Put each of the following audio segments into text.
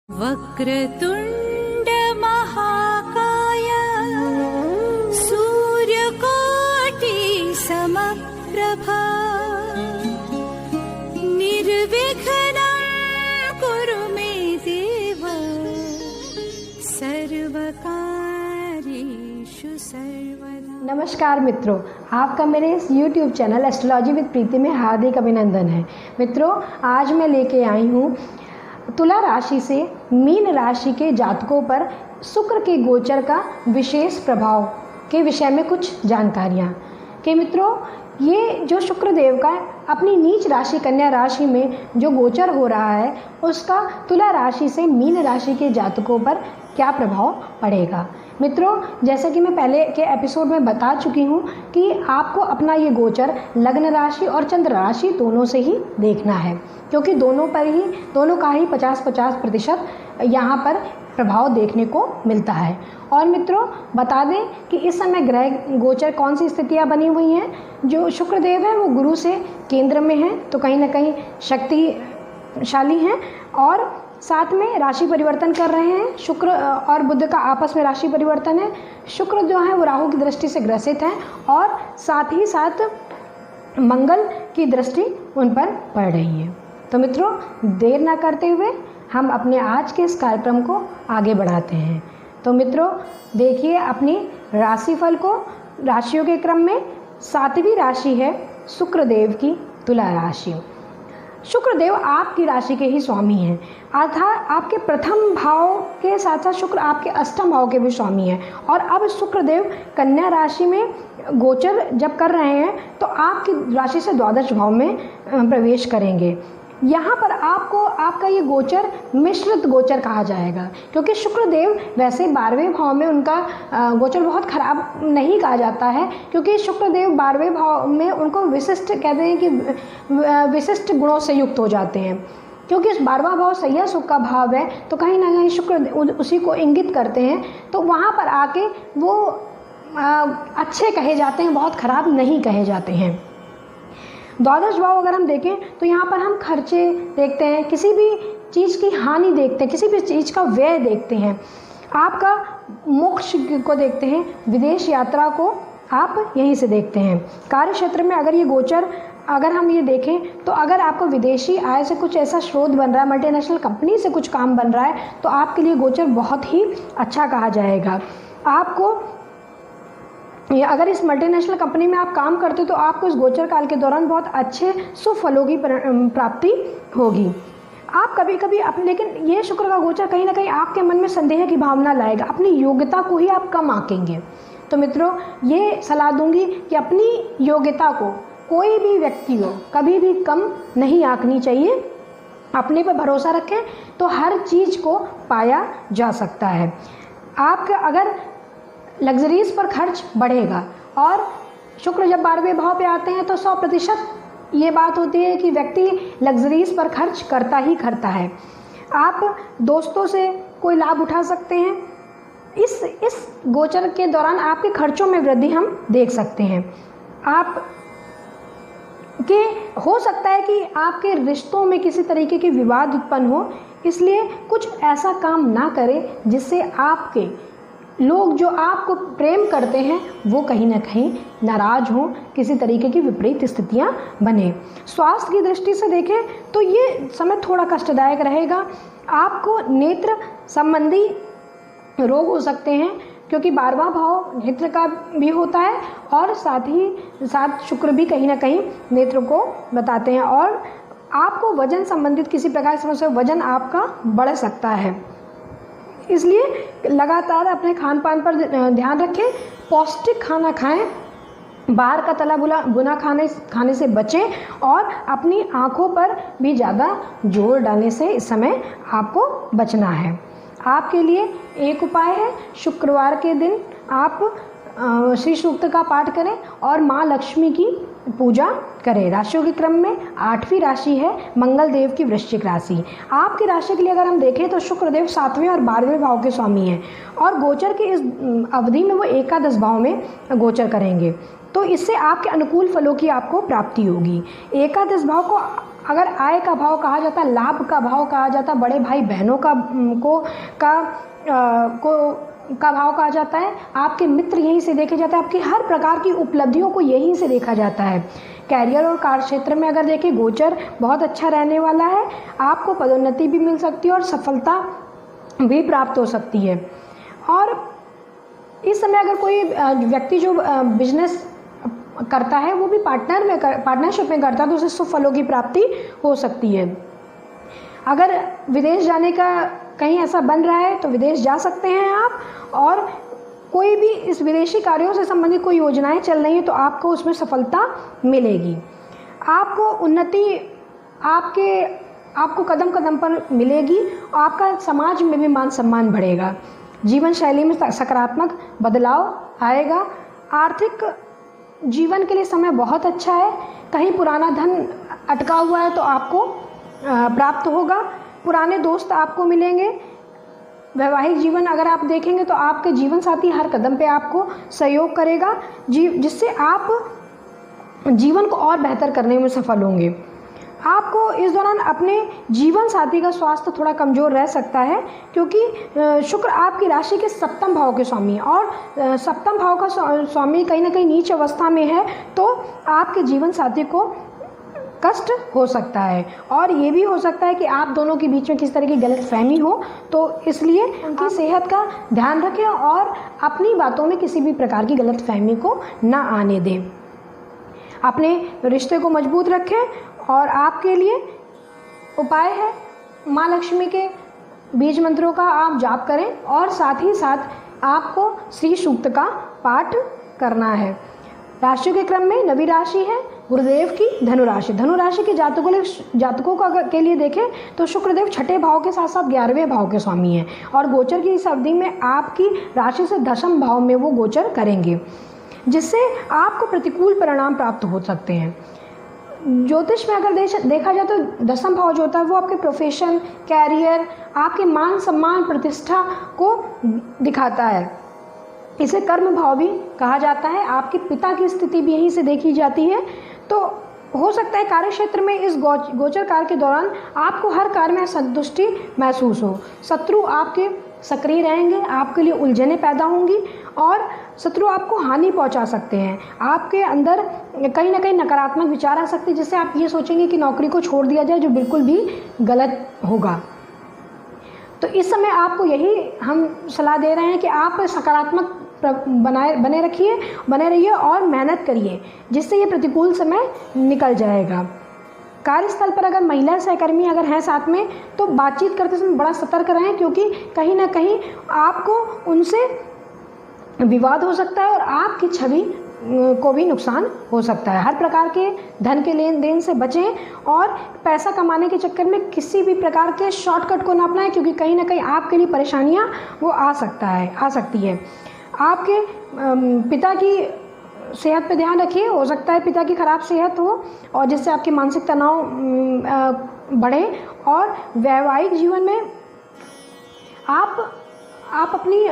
वक्रतुंड महाकाय सूर्यकोटि समप्रभा निर्विघ्नं कुरु मे देव सर्वकार्येषु सर्वदा। नमस्कार मित्रों, आपका मेरे इस YouTube चैनल एस्ट्रोलॉजी विद प्रीति में हार्दिक अभिनंदन है। मित्रों, आज मैं लेके आई हूँ तुला राशि से मीन राशि के जातकों पर शुक्र के गोचर का विशेष प्रभाव के विषय में कुछ जानकारियाँ कि मित्रों, ये जो शुक्र देव का अपनी नीच राशि कन्या राशि में जो गोचर हो रहा है उसका तुला राशि से मीन राशि के जातकों पर क्या प्रभाव पड़ेगा। मित्रों, जैसे कि मैं पहले के एपिसोड में बता चुकी हूँ कि आपको अपना ये गोचर लग्न राशि और चंद्र राशि दोनों से ही देखना है, क्योंकि दोनों का ही 50-50% यहाँ पर प्रभाव देखने को मिलता है। और मित्रों, बता दें कि इस समय ग्रह गोचर कौन सी स्थितियाँ बनी हुई हैं। जो शुक्र देव है वो गुरु से केंद्र में है, तो कहीं ना कहीं शक्तिशाली हैं और साथ में राशि परिवर्तन कर रहे हैं। शुक्र और बुध का आपस में राशि परिवर्तन है। शुक्र जो है वो राहु की दृष्टि से ग्रसित है और साथ ही साथ मंगल की दृष्टि उन पर पड़ रही है। तो मित्रों, देर ना करते हुए हम अपने आज के इस कार्यक्रम को आगे बढ़ाते हैं। तो मित्रों, देखिए अपनी राशिफल को। राशियों के क्रम में 7वीं राशि है शुक्र देव की तुला राशि। शुक्र देव आपकी राशि के ही स्वामी हैं, अर्थात आपके प्रथम भाव के साथ साथ शुक्र आपके अष्टम भाव के भी स्वामी हैं। और अब शुक्र देव कन्या राशि में गोचर जब कर रहे हैं तो आपकी राशि से द्वादश भाव में प्रवेश करेंगे। यहाँ पर आपका ये गोचर मिश्रित गोचर कहा जाएगा, क्योंकि शुक्र देव वैसे 12वें भाव में उनका गोचर बहुत खराब नहीं कहा जाता है, क्योंकि शुक्र देव 12वें भाव में उनको विशिष्ट कहते हैं कि विशिष्ट गुणों से युक्त हो जाते हैं, क्योंकि इस 12वां भाव सैया सुख का भाव है, तो कहीं ना कहीं शुक्र उसी को इंगित करते हैं। तो वहाँ पर आके वो अच्छे कहे जाते हैं, बहुत खराब नहीं कहे जाते हैं। द्वादश भाव अगर हम देखें तो यहाँ पर हम खर्चे देखते हैं, किसी भी चीज़ की हानि देखते हैं, किसी भी चीज़ का व्यय देखते हैं, आपका मोक्ष को देखते हैं, विदेश यात्रा को आप यहीं से देखते हैं। कार्य क्षेत्र में अगर ये गोचर अगर हम ये देखें तो अगर आपको विदेशी आय से कुछ ऐसा स्रोत बन रहा है, मल्टीनेशनल कंपनी से कुछ काम बन रहा है, तो आपके लिए गोचर बहुत ही अच्छा कहा जाएगा। आपको अगर इस मल्टीनेशनल कंपनी में आप काम करते हो तो आपको इस गोचर काल के दौरान बहुत अच्छे सुफलों की प्राप्ति होगी। आप कभी कभी लेकिन ये शुक्र का गोचर कहीं ना कहीं आपके मन में संदेह की भावना लाएगा, अपनी योग्यता को ही आप कम आंकेंगे। तो मित्रों, ये सलाह दूंगी कि अपनी योग्यता को कोई भी व्यक्ति हो कभी भी कम नहीं आंकनी चाहिए। अपने पर भरोसा रखें तो हर चीज़ को पाया जा सकता है। आपका अगर लग्जरीज पर खर्च बढ़ेगा, और शुक्र जब 12वें भाव पे आते हैं तो 100% ये बात होती है कि व्यक्ति लग्जरीज पर खर्च करता ही करता है। आप दोस्तों से कोई लाभ उठा सकते हैं। इस गोचर के दौरान आपके खर्चों में वृद्धि हम देख सकते हैं। हो सकता है कि आपके रिश्तों में किसी तरीके के विवाद उत्पन्न हो, इसलिए कुछ ऐसा काम ना करें जिससे आपके लोग जो आपको प्रेम करते हैं वो कहीं ना कहीं नाराज हों, किसी तरीके की विपरीत स्थितियां बने। स्वास्थ्य की दृष्टि से देखें तो ये समय थोड़ा कष्टदायक रहेगा। आपको नेत्र संबंधी रोग हो सकते हैं, क्योंकि 12वां भाव नेत्र का भी होता है और साथ ही साथ शुक्र भी कहीं ना कहीं नेत्र को बताते हैं। और आपको वजन संबंधित किसी प्रकार की समस्या, वजन आपका बढ़ सकता है, इसलिए लगातार अपने खान पान पर ध्यान रखें। पौष्टिक खाना खाएं, बाहर का तला भुना खाने से बचें और अपनी आँखों पर भी ज़्यादा जोर डालने से इस समय आपको बचना है। आपके लिए एक उपाय है, शुक्रवार के दिन आप श्री सूक्त का पाठ करें और माँ लक्ष्मी की पूजा करें। राशियों के क्रम में 8वीं राशि है मंगल देव की वृश्चिक राशि। आपकी राशि के लिए अगर हम देखें तो शुक्र देव 7वें और 12वें भाव के स्वामी हैं और गोचर के इस अवधि में वो एकादश भाव में गोचर करेंगे, तो इससे आपके अनुकूल फलों की आपको प्राप्ति होगी। एकादश भाव को अगर आय का भाव कहा जाता है, लाभ का भाव कहा जाता है, बड़े भाई बहनों का भाव कहा जाता है, आपके मित्र यहीं से देखे जाते हैं, आपकी हर प्रकार की उपलब्धियों को यहीं से देखा जाता है। कैरियर और कार्य क्षेत्र में अगर देखें, गोचर बहुत अच्छा रहने वाला है, आपको पदोन्नति भी मिल सकती है और सफलता भी प्राप्त हो सकती है। और इस समय अगर कोई व्यक्ति जो बिजनेस करता है वो भी पार्टनरशिप में करता है तो उसे शुभ फलों की प्राप्ति हो सकती है। अगर विदेश जाने का कहीं ऐसा बन रहा है तो विदेश जा सकते हैं आप, और कोई भी इस विदेशी कार्यों से संबंधित कोई योजनाएं चल रही हैं तो आपको उसमें सफलता मिलेगी। आपको उन्नति आपको कदम कदम पर मिलेगी और आपका समाज में भी मान सम्मान बढ़ेगा। जीवन शैली में सकारात्मक बदलाव आएगा। आर्थिक जीवन के लिए समय बहुत अच्छा है। कहीं पुराना धन अटका हुआ है तो आपको प्राप्त होगा। पुराने दोस्त आपको मिलेंगे। वैवाहिक जीवन अगर आप देखेंगे तो आपके जीवन साथी हर कदम पे आपको सहयोग करेगा, जिससे आप जीवन को और बेहतर करने में सफल होंगे। आपको इस दौरान अपने जीवन साथी का स्वास्थ्य थोड़ा कमज़ोर रह सकता है, क्योंकि शुक्र आपकी राशि के सप्तम भाव के स्वामी, और सप्तम भाव का स्वामी कहीं ना कहीं नीच अवस्था में है, तो आपके जीवन साथी को कष्ट हो सकता है। और ये भी हो सकता है कि आप दोनों के बीच में किसी तरह की गलतफहमी हो, तो इसलिए उनकी सेहत का ध्यान रखें और अपनी बातों में किसी भी प्रकार की गलतफहमी को ना आने दें। अपने रिश्ते को मजबूत रखें। और आपके लिए उपाय है, माँ लक्ष्मी के बीज मंत्रों का आप जाप करें और साथ ही साथ आपको श्री सूक्त का पाठ करना है। राशियों के क्रम में नवी राशि है गुरुदेव की धनुराशि। धनुराशि के जातकों के लिए देखें तो शुक्रदेव छठे भाव के साथ साथ 11वें भाव के स्वामी हैं, और गोचर की इस अवधि में आपकी राशि से दशम भाव में वो गोचर करेंगे, जिससे आपको प्रतिकूल परिणाम प्राप्त हो सकते हैं। ज्योतिष में अगर देखा जाए तो दसम भाव जो होता है वो आपके प्रोफेशन, कैरियर, आपके मान सम्मान, प्रतिष्ठा को दिखाता है। इसे कर्म भाव भी कहा जाता है। आपके पिता की स्थिति भी यहीं से देखी जाती है। तो हो सकता है कार्य क्षेत्र में इस गोचर काल के दौरान आपको हर कार्य में असंतुष्टि महसूस हो। शत्रु आपके सक्रिय रहेंगे, आपके लिए उलझनें पैदा होंगी और शत्रु आपको हानि पहुंचा सकते हैं। आपके अंदर कहीं ना कहीं नकारात्मक विचार आ सकते हैं, जिससे आप ये सोचेंगे कि नौकरी को छोड़ दिया जाए, जो बिल्कुल भी गलत होगा। तो इस समय आपको यही हम सलाह दे रहे हैं कि आप सकारात्मक बने रहिए और मेहनत करिए, जिससे ये प्रतिकूल समय निकल जाएगा। कार्यस्थल पर अगर महिला सहकर्मी अगर हैं साथ में तो बातचीत करते समय बड़ा सतर्क रहें, क्योंकि कहीं ना कहीं आपको उनसे विवाद हो सकता है और आपकी छवि को भी नुकसान हो सकता है। हर प्रकार के धन के लेन देन से बचें और पैसा कमाने के चक्कर में किसी भी प्रकार के शॉर्टकट को ना अपनाएं, क्योंकि कहीं ना कहीं आपके लिए परेशानियां वो आ सकती है। आपके पिता की सेहत पे ध्यान रखिए। हो सकता है पिता की खराब सेहत हो और जिससे आपके मानसिक तनाव बढ़े। और वैवाहिक जीवन में आप अपनी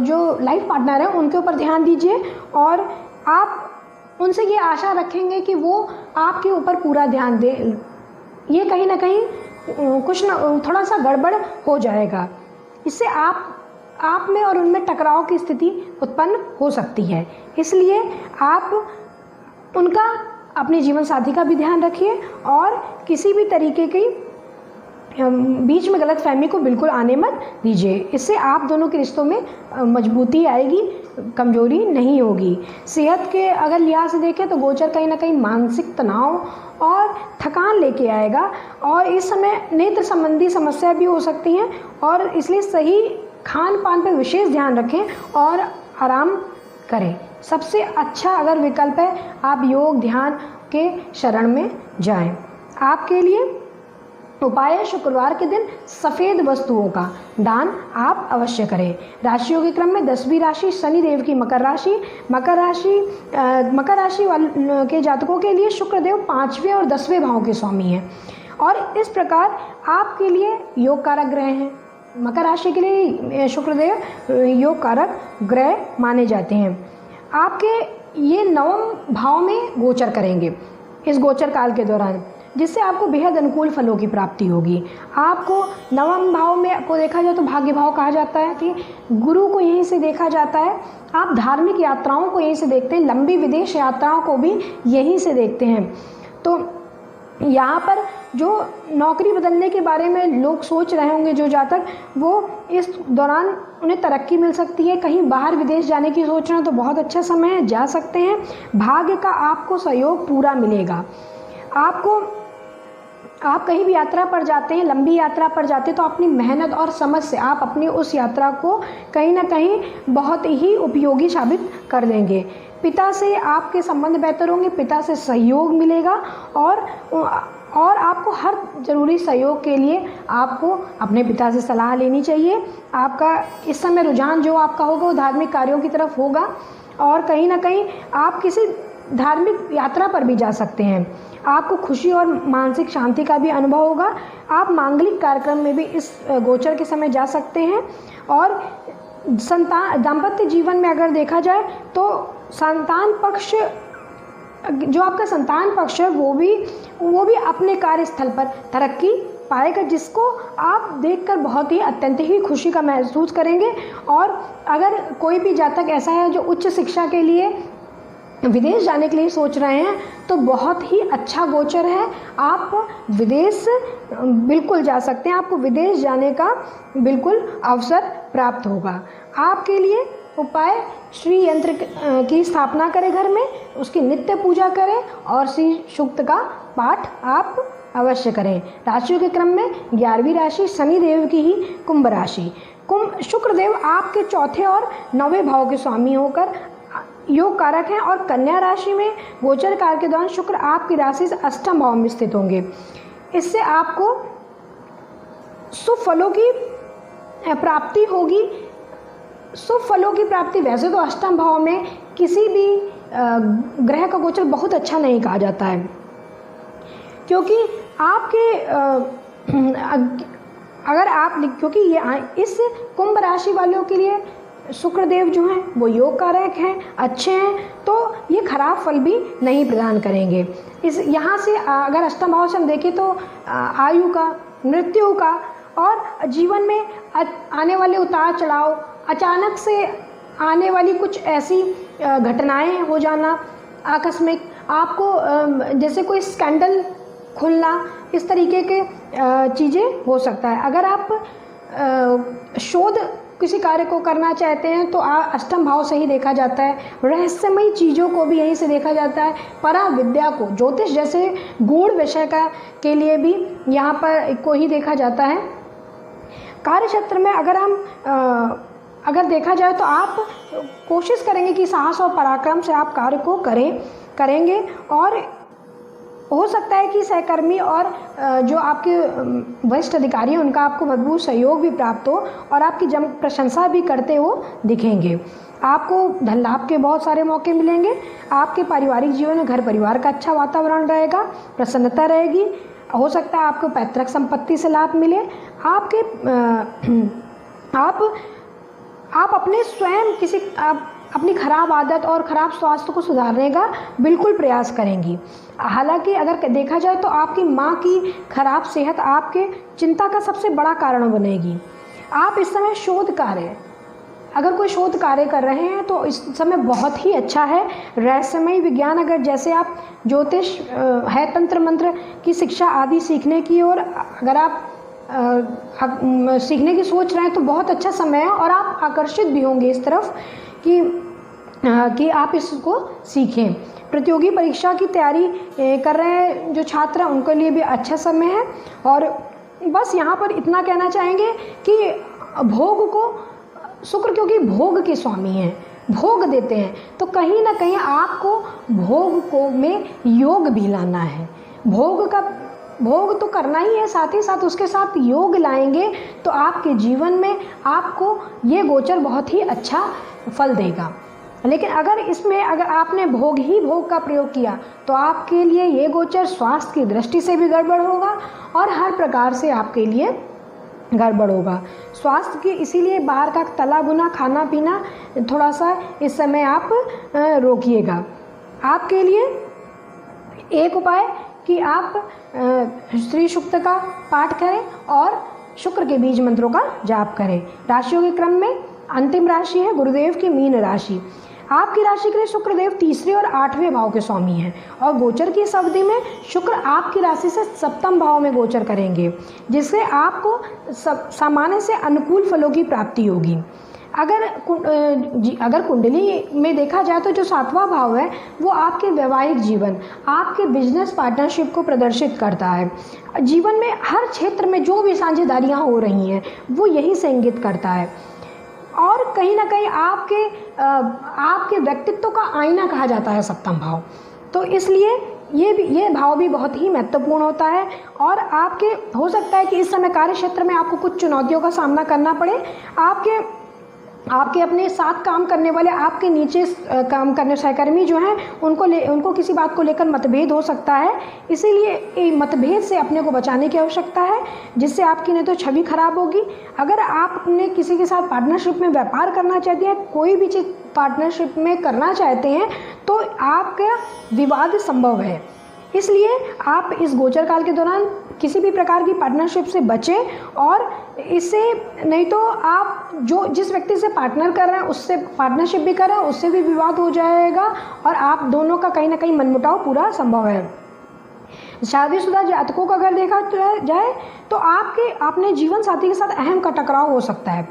जो लाइफ पार्टनर है उनके ऊपर ध्यान दीजिए, और आप उनसे ये आशा रखेंगे कि वो आपके ऊपर पूरा ध्यान दे। ये कहीं ना कहीं कुछ ना थोड़ा सा गड़बड़ हो जाएगा। इससे आप में और उनमें टकराव की स्थिति उत्पन्न हो सकती है। इसलिए आप उनका, अपने जीवन साथी का भी ध्यान रखिए और किसी भी तरीके की बीच में गलतफहमी को बिल्कुल आने मत दीजिए। इससे आप दोनों के रिश्तों में मजबूती आएगी, कमजोरी नहीं होगी। सेहत के अगर लिहाज से देखें तो गोचर कहीं ना कहीं मानसिक तनाव और थकान लेके आएगा, और इस समय नेत्र संबंधी समस्या भी हो सकती हैं, और इसलिए सही खान पान पर विशेष ध्यान रखें और आराम करें। सबसे अच्छा अगर विकल्प है आप योग ध्यान के शरण में जाएं। आपके लिए उपाय है शुक्रवार के दिन सफ़ेद वस्तुओं का दान आप अवश्य करें। राशियों के क्रम में 10वीं राशि शनिदेव की मकर राशि वाले के जातकों के लिए शुक्रदेव 5वें और 10वें भाव के स्वामी हैं, और इस प्रकार आपके लिए योग कारक ग्रह हैं। मकर राशि के लिए शुक्रदेव योग कारक ग्रह माने जाते हैं। आपके ये 9वें भाव में गोचर करेंगे इस गोचर काल के दौरान। जिससे आपको बेहद अनुकूल फलों की प्राप्ति होगी। आपको नवम भाव में को देखा जाए तो भाग्य भाव कहा जाता है कि गुरु को यहीं से देखा जाता है। आप धार्मिक यात्राओं को यहीं से देखते हैं, लंबी विदेश यात्राओं को भी यहीं से देखते हैं। तो यहाँ पर जो नौकरी बदलने के बारे में लोग सोच रहे होंगे, जो जातक, वो इस दौरान उन्हें तरक्की मिल सकती है। कहीं बाहर विदेश जाने की सोच रहे हैं तो बहुत अच्छा समय है, जा सकते हैं। भाग्य का आपको सहयोग पूरा मिलेगा। आप कहीं भी यात्रा पर जाते हैं, लंबी यात्रा पर जाते हैं, तो अपनी मेहनत और समझ से आप अपनी उस यात्रा को कहीं ना कहीं बहुत ही उपयोगी साबित कर देंगे। पिता से आपके संबंध बेहतर होंगे, पिता से सहयोग मिलेगा और आपको हर ज़रूरी सहयोग के लिए आपको अपने पिता से सलाह लेनी चाहिए। आपका इस समय रुझान जो आपका होगा वो धार्मिक कार्यों की तरफ होगा और कहीं ना कहीं आप किसी धार्मिक यात्रा पर भी जा सकते हैं। आपको खुशी और मानसिक शांति का भी अनुभव होगा। आप मांगलिक कार्यक्रम में भी इस गोचर के समय जा सकते हैं। और दाम्पत्य जीवन में अगर देखा जाए तो संतान पक्ष, जो आपका संतान पक्ष है वो भी अपने कार्यस्थल पर तरक्की पाएगा, जिसको आप देखकर बहुत ही अत्यंत ही खुशी का महसूस करेंगे। और अगर कोई भी जातक ऐसा है जो उच्च शिक्षा के लिए विदेश जाने के लिए सोच रहे हैं तो बहुत ही अच्छा गोचर है। आप विदेश बिल्कुल जा सकते हैं, आपको विदेश जाने का बिल्कुल अवसर प्राप्त होगा। आपके लिए उपाय, श्री यंत्र की स्थापना करें घर में, उसकी नित्य पूजा करें और श्री सूक्त का पाठ आप अवश्य करें। राशियों के क्रम में 11वीं राशि शनि देव की ही कुंभ राशि। शुक्र देव आपके चौथे और 9वें भाव के स्वामी होकर योग कारक हैं और कन्या राशि में गोचर काल के दौरान शुक्र आपकी राशि से अष्टम भाव में स्थित होंगे। इससे आपको शुभ फलों की प्राप्ति होगी। शुभ फलों की प्राप्ति, वैसे तो अष्टम भाव में किसी भी ग्रह का गोचर बहुत अच्छा नहीं कहा जाता है, क्योंकि आपके क्योंकि ये इस कुंभ राशि वालों के लिए शुक्रदेव जो हैं वो योग कारक हैं, अच्छे हैं, तो ये खराब फल भी नहीं प्रदान करेंगे। यहाँ से अगर अष्टम भाव से हम देखें तो आयु का, मृत्यु का और जीवन में आने वाले उतार चढ़ाव, अचानक से आने वाली कुछ ऐसी घटनाएं हो जाना, आकस्मिक आपको जैसे कोई स्कैंडल खुलना, इस तरीके के चीज़ें हो सकता है। अगर आप शोध किसी कार्य को करना चाहते हैं तो अष्टम भाव से ही देखा जाता है। रहस्यमयी चीज़ों को भी यहीं से देखा जाता है। परा विद्या को, ज्योतिष जैसे गूढ़ विषय के लिए भी यहाँ पर को ही देखा जाता है। कार्य क्षेत्र में अगर देखा जाए तो आप कोशिश करेंगे कि साहस और पराक्रम से आप कार्य को करेंगे और हो सकता है कि सहकर्मी और जो आपके वरिष्ठ अधिकारी हैं उनका आपको मजबूत सहयोग भी प्राप्त हो और आपकी प्रशंसा भी करते हो दिखेंगे। आपको धन लाभ के बहुत सारे मौके मिलेंगे। आपके पारिवारिक जीवन में घर परिवार का अच्छा वातावरण रहेगा, प्रसन्नता रहेगी। हो सकता है आपको पैतृक संपत्ति से लाभ मिले। आप अपने स्वयं अपनी खराब आदत और ख़राब स्वास्थ्य को सुधारने का बिल्कुल प्रयास करेंगी। हालांकि अगर देखा जाए तो आपकी माँ की खराब सेहत आपके चिंता का सबसे बड़ा कारण बनेगी। आप इस समय अगर कोई शोध कार्य कर रहे हैं तो इस समय बहुत ही अच्छा है। रहस्यमय विज्ञान, अगर जैसे आप ज्योतिष है, तंत्र मंत्र की शिक्षा आदि सीखने की और अगर आप सीखने की सोच रहे हैं तो बहुत अच्छा समय है और आप आकर्षित भी होंगे इस तरफ कि आप इसको सीखें। प्रतियोगी परीक्षा की तैयारी कर रहे हैं जो छात्र हैं उनके लिए भी अच्छा समय है। और बस यहाँ पर इतना कहना चाहेंगे कि भोग को, शुक्र क्योंकि भोग के स्वामी हैं, भोग देते हैं, तो कहीं ना कहीं आपको भोग में योग भी लाना है। भोग तो करना ही है, साथ ही साथ उसके साथ योग लाएंगे तो आपके जीवन में आपको ये गोचर बहुत ही अच्छा फल देगा। लेकिन अगर आपने भोग का प्रयोग किया तो आपके लिए ये गोचर स्वास्थ्य की दृष्टि से भी गड़बड़ होगा और हर प्रकार से आपके लिए गड़बड़ होगा। स्वास्थ्य की इसीलिए बाहर का तला भुना खाना पीना थोड़ा सा इस समय आप रोकिएगा। आपके लिए एक उपाय कि आप श्री सूक्त का पाठ करें और शुक्र के बीज मंत्रों का जाप करें। राशियों के क्रम में अंतिम राशि है गुरुदेव की मीन राशि। आपकी राशि के लिए शुक्रदेव तीसरे और 8वें भाव के स्वामी हैं और गोचर की इस अवधि में शुक्र आपकी राशि से सप्तम भाव में गोचर करेंगे, जिससे आपको सामान्य से अनुकूल फलों की प्राप्ति होगी। अगर कुंडली में देखा जाए तो जो 7वां भाव है वो आपके वैवाहिक जीवन, आपके बिजनेस पार्टनरशिप को प्रदर्शित करता है। जीवन में हर क्षेत्र में जो भी साझेदारियाँ हो रही हैं वो यही से इंगित करता है और कहीं ना कहीं आपके व्यक्तित्व का आईना कहा जाता है सप्तम भाव। तो इसलिए ये भाव भी बहुत ही महत्वपूर्ण होता है और आपके हो सकता है कि इस समय कार्य क्षेत्र में आपको कुछ चुनौतियों का सामना करना पड़े। आपके अपने साथ काम करने वाले, आपके नीचे काम करने सहकर्मी जो हैं उनको किसी बात को लेकर मतभेद हो सकता है। इसीलिए मतभेद से अपने को बचाने की आवश्यकता है, जिससे आपकी नहीं तो छवि खराब होगी। अगर आप अपने किसी के साथ पार्टनरशिप में व्यापार करना चाहते हैं, कोई भी चीज़ पार्टनरशिप में करना चाहते हैं तो आपका विवाद संभव है। इसलिए आप इस गोचर काल के दौरान किसी भी प्रकार की पार्टनरशिप से बचें और इससे नहीं तो आप जिस व्यक्ति से पार्टनर कर रहे हैं उससे पार्टनरशिप भी कर रहे हैं, उससे भी विवाद हो जाएगा और आप दोनों का कहीं ना कहीं मनमुटाव पूरा संभव है। शादीशुदा जातकों का अगर देखा जाए तो अपने जीवन साथी के साथ अहम का टकराव हो सकता है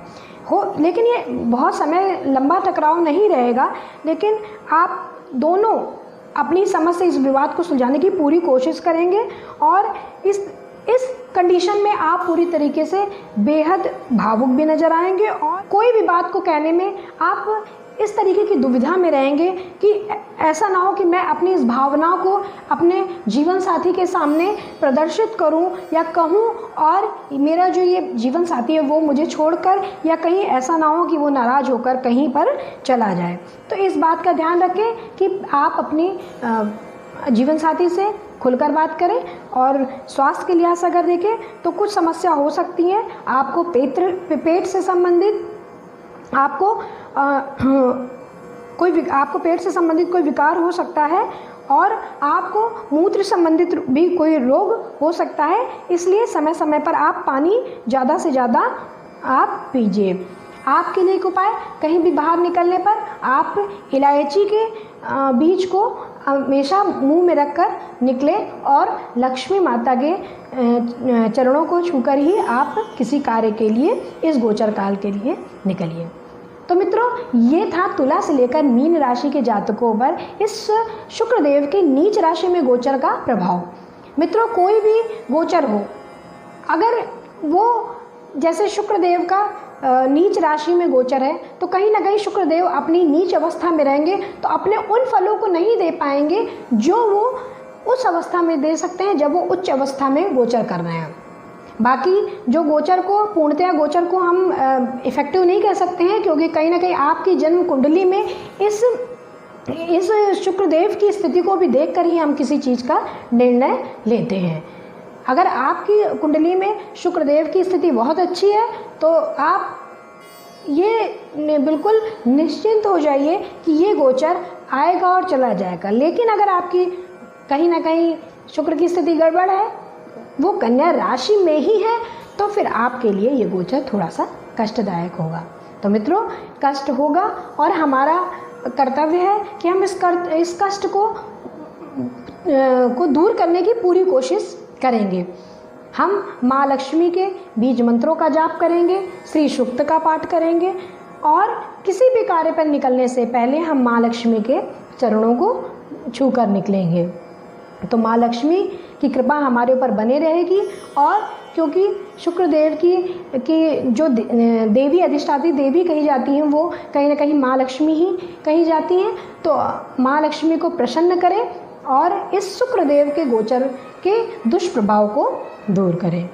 लेकिन ये बहुत समय लंबा टकराव नहीं रहेगा, लेकिन आप दोनों अपनी समझ से इस विवाद को सुलझाने की पूरी कोशिश करेंगे और इस कंडीशन में आप पूरी तरीके से बेहद भावुक भी नजर आएंगे और कोई भी बात को कहने में आप इस तरीके की दुविधा में रहेंगे कि ऐसा ना हो कि मैं अपनी इस भावना को अपने जीवन साथी के सामने प्रदर्शित करूं या कहूं और मेरा जो ये जीवन साथी है वो मुझे छोड़कर, या कहीं ऐसा ना हो कि वो नाराज़ होकर कहीं पर चला जाए। तो इस बात का ध्यान रखें कि आप अपनी जीवन साथी से खुलकर बात करें। और स्वास्थ्य के लिहाज से अगर देखें तो कुछ समस्या हो सकती हैं। आपको पेट से संबंधित आपको पेट से संबंधित कोई विकार हो सकता है और आपको मूत्र संबंधित भी कोई रोग हो सकता है। इसलिए समय समय पर आप पानी ज़्यादा से ज़्यादा आप पीजिए। आपके लिए एक उपाय, कहीं भी बाहर निकलने पर आप इलायची के बीज को हमेशा मुंह में रखकर निकले और लक्ष्मी माता के चरणों को छूकर ही आप किसी कार्य के लिए इस गोचर काल के लिए निकलिए। तो मित्रों, ये था तुला से लेकर मीन राशि के जातकों पर इस शुक्रदेव के नीच राशि में गोचर का प्रभाव। मित्रों, कोई भी गोचर हो, अगर वो जैसे शुक्रदेव का नीच राशि में गोचर है तो कहीं ना कहीं शुक्रदेव अपनी नीच अवस्था में रहेंगे तो अपने उन फलों को नहीं दे पाएंगे जो वो उस अवस्था में दे सकते हैं जब वो उच्च अवस्था में गोचर कर रहे हैं। बाकी जो गोचर को पूर्णतया गोचर को हम इफेक्टिव नहीं कह सकते हैं, क्योंकि कहीं ना कहीं आपकी जन्म कुंडली में इस शुक्रदेव की स्थिति को भी देखकर ही हम किसी चीज़ का निर्णय लेते हैं। अगर आपकी कुंडली में शुक्रदेव की स्थिति बहुत अच्छी है तो आप ये बिल्कुल निश्चिंत हो जाइए कि ये गोचर आएगा और चला जाएगा। लेकिन अगर आपकी कहीं ना कहीं शुक्र की स्थिति गड़बड़ है, वो कन्या राशि में ही है, तो फिर आपके लिए ये गोचर थोड़ा सा कष्टदायक होगा। तो मित्रों, कष्ट होगा और हमारा कर्तव्य है कि हम इस कष्ट को दूर करने की पूरी कोशिश करेंगे। हम माँ लक्ष्मी के बीज मंत्रों का जाप करेंगे, श्री सूक्त का पाठ करेंगे और किसी भी कार्य पर निकलने से पहले हम माँ लक्ष्मी के चरणों को छूकर निकलेंगे। तो माँ लक्ष्मी की कृपा हमारे ऊपर बने रहेगी। और क्योंकि शुक्रदेव की जो देवी अधिष्ठात्री देवी कही जाती हैं वो कहीं ना कहीं माँ लक्ष्मी ही कही जाती हैं, तो माँ लक्ष्मी को प्रसन्न करें और इस शुक्रदेव के गोचर के दुष्प्रभाव को दूर करें।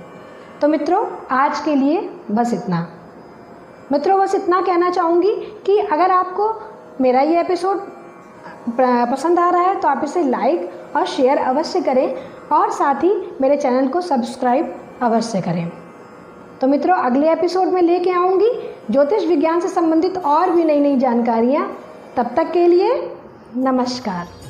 तो मित्रों, आज के लिए बस इतना। मित्रों, बस इतना कहना चाहूँगी कि अगर आपको मेरा ये एपिसोड पसंद आ रहा है तो आप इसे लाइक और शेयर अवश्य करें और साथ ही मेरे चैनल को सब्सक्राइब अवश्य करें। तो मित्रों, अगले एपिसोड में लेके आऊँगी ज्योतिष विज्ञान से संबंधित और भी नई नई जानकारियाँ। तब तक के लिए नमस्कार।